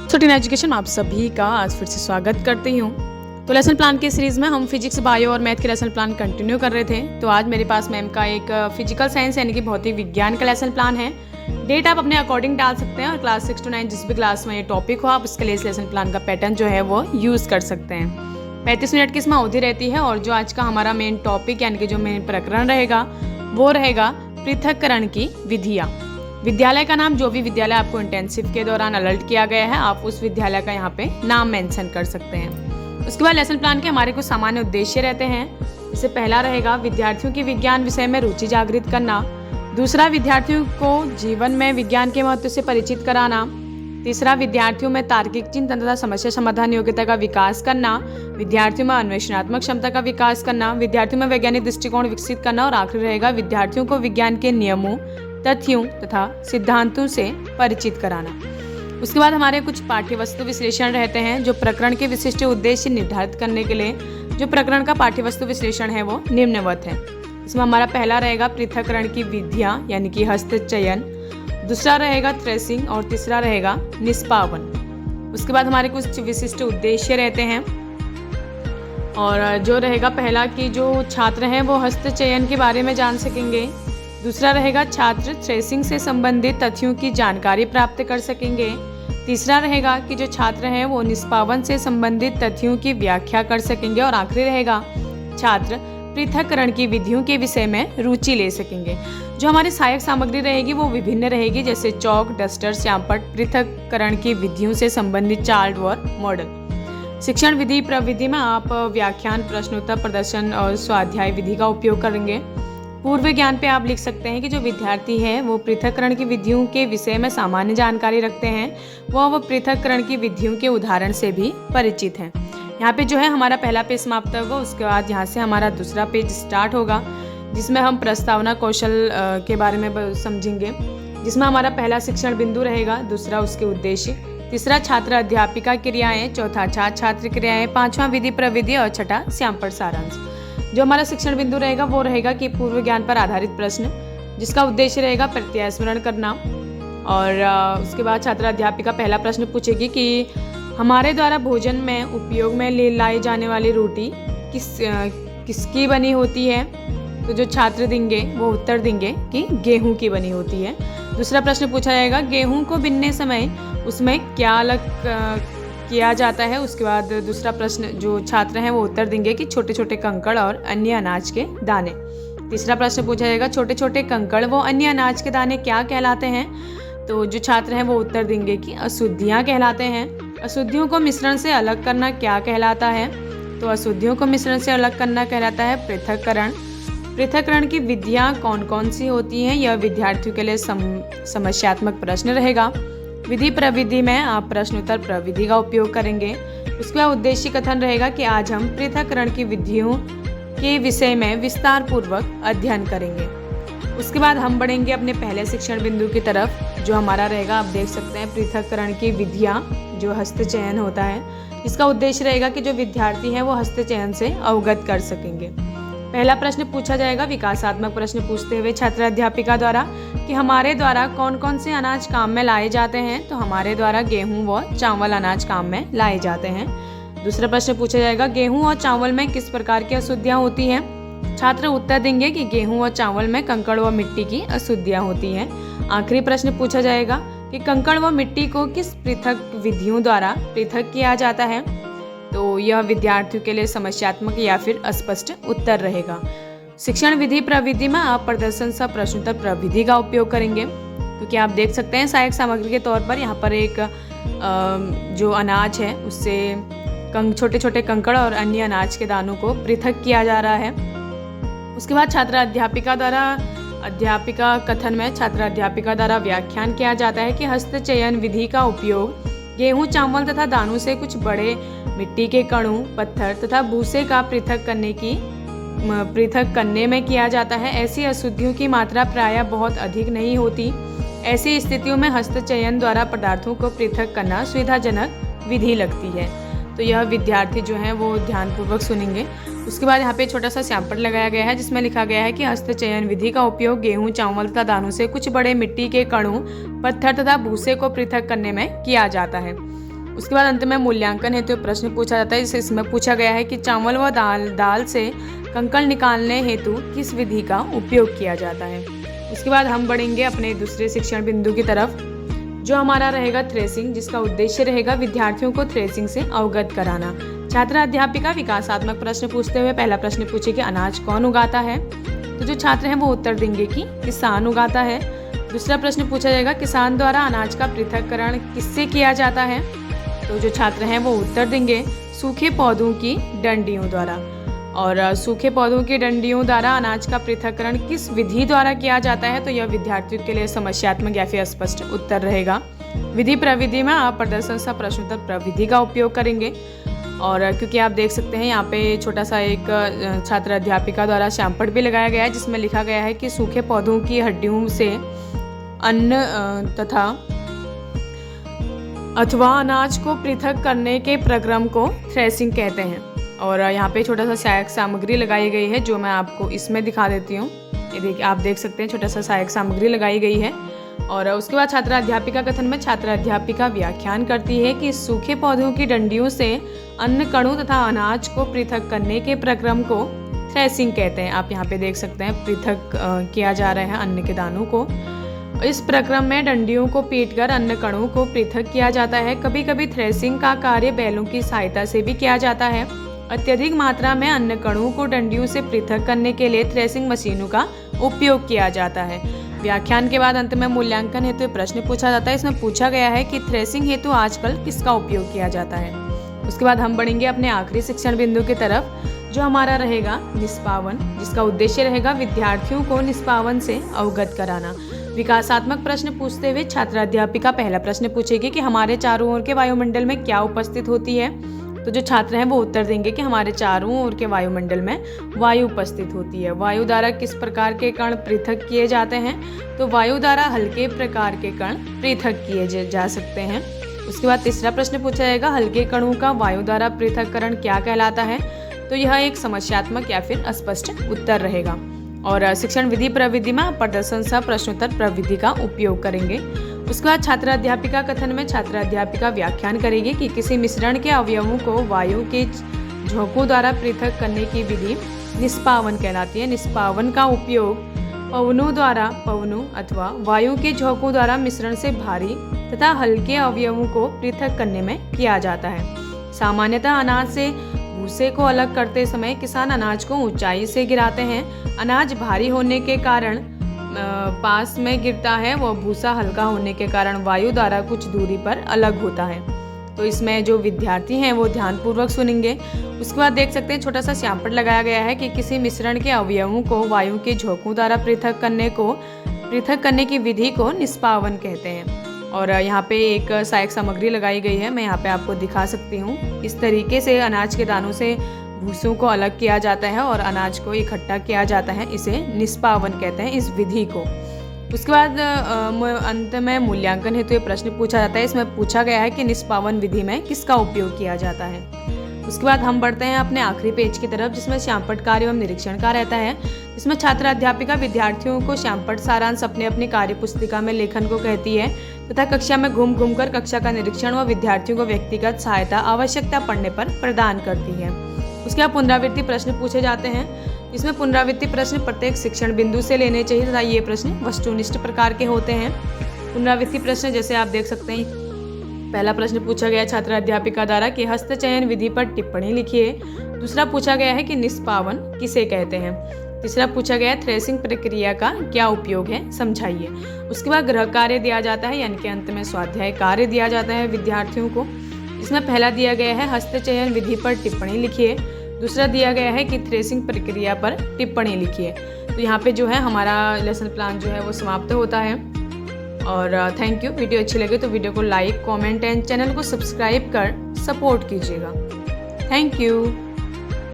छोटी एजुकेशन में आप सभी का आज फिर से स्वागत करती हूँ। तो लेसन प्लान की सीरीज़ में हम फिजिक्स, बायो और मैथ के लेसन प्लान कंटिन्यू कर रहे थे। तो आज मेरे पास मैम का एक फिजिकल साइंस यानी कि भौतिक विज्ञान का लेसन प्लान है। डेट आप अपने अकॉर्डिंग डाल सकते हैं और क्लास 6 to 9 जिस भी क्लास में ये टॉपिक हो आप उसके लिए इस लेसन प्लान का पैटर्न जो है वो यूज़ कर सकते हैं। 35 मिनट की इसमें अवधि रहती है और जो आज का हमारा मेन टॉपिक यानी कि जो मेन प्रकरण रहेगा वो रहेगा पृथक्करण की विधियाँ। विद्यालय का नाम जो भी विद्यालय आपको इंटेंसिव के दौरान अलर्ट किया गया है आप उस विद्यालय का यहाँ पे नाम मेंशन कर सकते हैं। उसके बाद लेसन प्लान के हमारे कुछ सामान्य उद्देश्य रहते हैं। इससे पहला रहेगा विद्यार्थियों की विज्ञान विषय में रुचि जागृत करना। दूसरा, विद्यार्थियों को जीवन में विज्ञान के महत्व से परिचित कराना। तीसरा, विद्यार्थियों में तार्किक चिंतन तथा समस्या समाधान योग्यता का विकास करना। विद्यार्थियों में अन्वेषणात्मक क्षमता का विकास करना। विद्यार्थियों में वैज्ञानिक दृष्टिकोण विकसित करना। और आखिरी रहेगा विद्यार्थियों को विज्ञान के नियमों, तथ्यों तथा सिद्धांतों से परिचित कराना। उसके बाद हमारे कुछ पाठ्यवस्तु विश्लेषण रहते हैं जो प्रकरण के विशिष्ट उद्देश्य निर्धारित करने के लिए जो प्रकरण का पाठ्यवस्तु विश्लेषण है वो निम्नवत है। इसमें हमारा पहला रहेगा पृथक्करण की विधियाँ यानी कि हस्तचयन। दूसरा रहेगा थ्रेसिंग और तीसरा रहेगा निष्पावन। उसके बाद हमारे कुछ विशिष्ट उद्देश्य रहते हैं और जो रहेगा पहला कि जो छात्र हैं वो हस्तचयन के बारे में जान सकेंगे। दूसरा रहेगा छात्र थ्रेसिंग से संबंधित तथ्यों की जानकारी प्राप्त कर सकेंगे। तीसरा रहेगा कि जो छात्र हैं वो निष्पावन से संबंधित तथ्यों की व्याख्या कर सकेंगे। और आखिरी रहेगा छात्र पृथक्करण की विधियों के विषय में रुचि ले सकेंगे। जो हमारी सहायक सामग्री रहेगी वो विभिन्न रहेगी जैसे चौक, डस्टर, श्यामपट्ट, पृथक्करण की विधियों से संबंधित चार्ट और मॉडल। शिक्षण विधि प्रविधि में आप व्याख्यान, प्रश्नोत्तर, प्रदर्शन और स्वाध्याय विधि का उपयोग करेंगे। पूर्व ज्ञान पे आप लिख सकते हैं कि जो विद्यार्थी हैं वो पृथक्करण की विधियों के विषय में सामान्य जानकारी रखते हैं वो पृथक्करण की विधियों के उदाहरण से भी परिचित हैं। यहाँ पे जो है हमारा पहला पेज समाप्त होगा। उसके बाद यहाँ से हमारा दूसरा पेज स्टार्ट होगा जिसमें हम प्रस्तावना कौशल के बारे में समझेंगे, जिसमें हमारा पहला शिक्षण बिंदु रहेगा, दूसरा उसके उद्देश्य, तीसरा छात्र अध्यापिका क्रियाएं, चौथा छात्र छात्र क्रियाएं, पांचवा विधि प्रविधि और छठा श्यामपट्ट सारांश। जो हमारा शिक्षण बिंदु रहेगा वो रहेगा कि पूर्व ज्ञान पर आधारित प्रश्न जिसका उद्देश्य रहेगा प्रत्यास्मरण करना। और उसके बाद छात्र अध्यापिका पहला प्रश्न पूछेगी कि हमारे द्वारा भोजन में उपयोग में ले लाई जाने वाली रोटी किसकी बनी होती है। तो जो छात्र देंगे वो उत्तर देंगे कि गेहूं की बनी होती है। दूसरा प्रश्न पूछा जाएगा गेहूं को बिनने समय उसमें क्या किया जाता है। उसके बाद दूसरा प्रश्न जो छात्र हैं वो उत्तर देंगे कि छोटे छोटे कंकड़ और अन्य अनाज के दाने। तीसरा प्रश्न पूछा जाएगा छोटे छोटे कंकड़ व अन्य अनाज के दाने क्या कहलाते हैं। तो जो छात्र हैं वो उत्तर देंगे कि अशुद्धियाँ कहलाते हैं। अशुद्धियों को मिश्रण से अलग करना क्या कहलाता है। तो अशुद्धियों को मिश्रण से अलग करना कहलाता है पृथक्करण। पृथक्करण की विधियाँ कौन कौन सी होती हैं यह विद्यार्थियों के लिए समस्यात्मक प्रश्न रहेगा। विधि प्रविधि में आप प्रश्नोत्तर प्रविधि का उपयोग करेंगे। उसके बाद उद्देश्य कथन रहेगा कि आज हम पृथक्करण की विधियों के विषय में विस्तार पूर्वक अध्ययन करेंगे। उसके बाद हम बढ़ेंगे अपने पहले शिक्षण बिंदु की तरफ जो हमारा रहेगा, आप देख सकते हैं पृथक्करण की विधियाँ जो हस्तचयन होता है। इसका उद्देश्य रहेगा कि जो विद्यार्थी हैं वो हस्तचयन से अवगत कर सकेंगे। पहला प्रश्न पूछा जाएगा विकासात्मक प्रश्न पूछते हुए छात्र अध्यापिका द्वारा कि हमारे द्वारा कौन कौन से अनाज काम में लाए जाते हैं। तो हमारे द्वारा गेहूं व चावल अनाज काम में लाए जाते हैं। दूसरा प्रश्न पूछा जाएगा गेहूं और चावल में किस प्रकार की अशुद्धियां होती हैं। छात्र उत्तर देंगे कि गेहूं और चावल में कंकड़ व मिट्टी की अशुद्धियां होती हैं। आखिरी प्रश्न पूछा जाएगा कि कंकड़ व मिट्टी को किस पृथक विधियों द्वारा पृथक किया जाता है। तो यह विद्यार्थियों के लिए समस्यात्मक या फिर अस्पष्ट उत्तर रहेगा। शिक्षण विधि प्रविधि में आप प्रदर्शन सह प्रश्नोत्तर प्रविधि का उपयोग करेंगे क्योंकि आप देख सकते हैं सहायक सामग्री के तौर पर यहाँ पर एक जो अनाज है उससे छोटे छोटे कंकड़ और अन्य अनाज के दानों को पृथक किया जा रहा है। उसके बाद छात्र अध्यापिका कथन में छात्र अध्यापिका द्वारा व्याख्यान किया जाता है कि हस्तचयन विधि का उपयोग गेहूं, चावल तथा दानों से कुछ बड़े मिट्टी के कणों, पत्थर तथा भूसे का पृथक करने में किया जाता है। ऐसी अशुद्धियों की मात्रा प्रायः बहुत अधिक नहीं होती। ऐसी स्थितियों में हस्तचयन द्वारा पदार्थों को पृथक करना सुविधाजनक विधि लगती है। तो यह विद्यार्थी जो हैं वो ध्यानपूर्वक सुनेंगे। उसके बाद यहाँ पे छोटा सा श्यामपट्ट लगाया गया है जिसमें लिखा गया है कि हस्तचयन विधि का उपयोग गेहूं, चावल तथा दानों से कुछ बड़े मिट्टी के कणों, पत्थर तथा भूसे को पृथक करने में किया जाता है। उसके बाद अंत में मूल्यांकन हेतु प्रश्न पूछा जाता है। इसमें पूछा गया है कि चावल व दाल से कंकड़ निकालने हेतु किस विधि का उपयोग किया जाता है। उसके बाद हम बढ़ेंगे अपने दूसरे शिक्षण बिंदु की तरफ, जो हमारा रहेगा थ्रेसिंग, जिसका उद्देश्य रहेगा विद्यार्थियों को थ्रेसिंग से अवगत कराना। छात्र अध्यापिका विकासात्मक प्रश्न पूछते हुए पहला प्रश्न पूछे कि अनाज कौन उगाता है, तो जो छात्र हैं वो उत्तर देंगे कि किसान उगाता है। दूसरा प्रश्न पूछा जाएगा किसान द्वारा अनाज का पृथक्करण किससे किया जाता है, तो जो छात्र हैं वो उत्तर देंगे सूखे पौधों की डंडियों द्वारा। और सूखे पौधों की डंडियों द्वारा अनाज का पृथक्करण किस विधि द्वारा किया जाता है, तो यह विद्यार्थियों के लिए समस्यात्मक या फिर स्पष्ट उत्तर रहेगा। विधि प्रविधि में आप प्रदर्शन सह प्रश्नोत्तर प्रविधि का उपयोग करेंगे। और क्योंकि आप देख सकते हैं यहाँ पे छोटा सा एक छात्र अध्यापिका द्वारा श्यामपट भी लगाया गया है, जिसमें लिखा गया है कि सूखे पौधों की हड्डियों से अन्न तथा अथवा अनाज को पृथक करने के प्रक्रम को थ्रेसिंग कहते हैं। और यहाँ पे छोटा सा सहायक सामग्री लगाई गई है, जो मैं आपको इसमें दिखा देती हूँ। ये देखिए, आप देख सकते हैं छोटा सा सहायक सामग्री लगाई गई है। और उसके बाद छात्र अध्यापिका कथन में छात्र अध्यापिका व्याख्यान करती है कि सूखे पौधों की डंडियों से अन्न कणों तथा अनाज को पृथक करने के प्रक्रम को थ्रेसिंग कहते हैं। आप यहाँ पे देख सकते हैं पृथक किया जा रहा है अन्न के दानों को। इस प्रक्रम में डंडियों को पीटकर अन्न कणों को पृथक किया जाता है। कभी कभी थ्रेसिंग का कार्य बैलों की सहायता से भी किया जाता है। अत्यधिक मात्रा में अन्न कणों को डंडियों से पृथक करने के लिए थ्रेसिंग मशीनों का उपयोग किया जाता है। व्याख्यान के बाद अंत में मूल्यांकन हेतु प्रश्न पूछा जाता है। इसमें पूछा गया है कि थ्रेसिंग हेतु आजकल किसका उपयोग किया जाता है। उसके बाद हम बढ़ेंगे अपने आखिरी शिक्षण बिंदु की तरफ, जो हमारा रहेगा निष्पावन, जिसका उद्देश्य रहेगा विद्यार्थियों को निष्पावन से अवगत कराना। विकासात्मक प्रश्न पूछते हुए छात्र अध्यापिका पहला प्रश्न पूछेगी कि हमारे चारों ओर के वायुमंडल में क्या उपस्थित होती है, तो जो छात्र हैं वो उत्तर देंगे कि हमारे चारों ओर के वायुमंडल में वायु उपस्थित होती है। वायु द्वारा किस प्रकार के कण पृथक किए जाते हैं, तो वायु द्वारा हल्के प्रकार के कण पृथक किए जा सकते हैं। उसके बाद तीसरा प्रश्न पूछा जाएगा हल्के कणों का वायु द्वारा पृथक्करण क्या कहलाता है, तो यह एक समस्यात्मक या फिर अस्पष्ट उत्तर रहेगा। और शिक्षण विधि प्रविधि में प्रदर्शन सह प्रश्नोत्तर प्रविधि का उपयोग करेंगे। उसके बाद छात्र अध्यापिका कथन में छात्र अध्यापिका व्याख्यान करेगी कि किसी मिश्रण के अवयवों को वायु के झोंकों द्वारा पृथक करने की विधि निष्पावन कहलाती है। निष्पावन का उपयोग पवनों अथवा वायु के झोंकों द्वारा मिश्रण से भारी तथा हल्के अवयवों को पृथक करने में किया जाता है। सामान्यतः अनाज से भूसे को अलग करते समय किसान अनाज को ऊंचाई से गिराते हैं। अनाज भारी होने के कारण पास में गिरता है, वह भूसा हल्का होने के कारण वायु द्वारा कुछ दूरी पर अलग होता है। तो इसमें जो विद्यार्थी हैं वो ध्यानपूर्वक सुनेंगे। उसके बाद देख सकते हैं छोटा सा श्यामपट लगाया गया है कि किसी मिश्रण के अवयवों को वायु के झोंकों द्वारा पृथक करने की विधि को निष्पावन कहते हैं। और यहाँ पे एक सहायक सामग्री लगाई गई है, मैं यहाँ पे आपको दिखा सकती हूँ। इस तरीके से अनाज के दानों से भूसों को अलग किया जाता है और अनाज को इकट्ठा किया जाता है, इसे निष्पावन कहते हैं इस विधि को। उसके बाद अंत में मूल्यांकन हेतु प्रश्न पूछा जाता है। इसमें पूछा गया है कि निष्पावन विधि में किसका उपयोग किया जाता है। उसके बाद हम बढ़ते हैं अपने आखिरी पेज की तरफ, जिसमें श्यामपट कार्य एवं निरीक्षण का रहता है। इसमें छात्र अध्यापिका विद्यार्थियों को श्यामपट सारांश अपने अपनी कार्य पुस्तिका में लेखन को कहती है तथा कक्षा में घूम घूम कर कक्षा का निरीक्षण व विद्यार्थियों को व्यक्तिगत सहायता आवश्यकता पड़ने पर प्रदान करती है। उसके बाद पुनरावृत्ति प्रश्न पूछे जाते हैं। इसमें पुनरावृत्ति प्रश्न प्रत्येक शिक्षण बिंदु से लेने चाहिए तथा ये प्रश्न वस्तुनिष्ठ प्रकार के होते हैं। पुनरावृत्ति प्रश्न जैसे आप देख सकते हैं, पहला प्रश्न पूछा गया छात्र अध्यापिका द्वारा कि हस्तचयन विधि पर टिप्पणी लिखिए। दूसरा पूछा गया है कि निष्पावन किसे कहते हैं। तीसरा पूछा गया थ्रेसिंग प्रक्रिया का क्या उपयोग है, समझाइए। उसके बाद गृह कार्य दिया जाता है, यानी कि अंत में स्वाध्याय कार्य दिया जाता है विद्यार्थियों को। इसमें पहला दिया गया है हस्तचयन विधि पर टिप्पणी लिखिए। दूसरा दिया गया है कि थ्रेसिंग प्रक्रिया पर टिप्पणी लिखिए। तो यहाँ पे जो है हमारा लेसन प्लान जो है वो समाप्त होता है। और थैंक यू। वीडियो अच्छी लगे तो वीडियो को लाइक, कमेंट एंड चैनल को सब्सक्राइब कर सपोर्ट कीजिएगा। Thank you.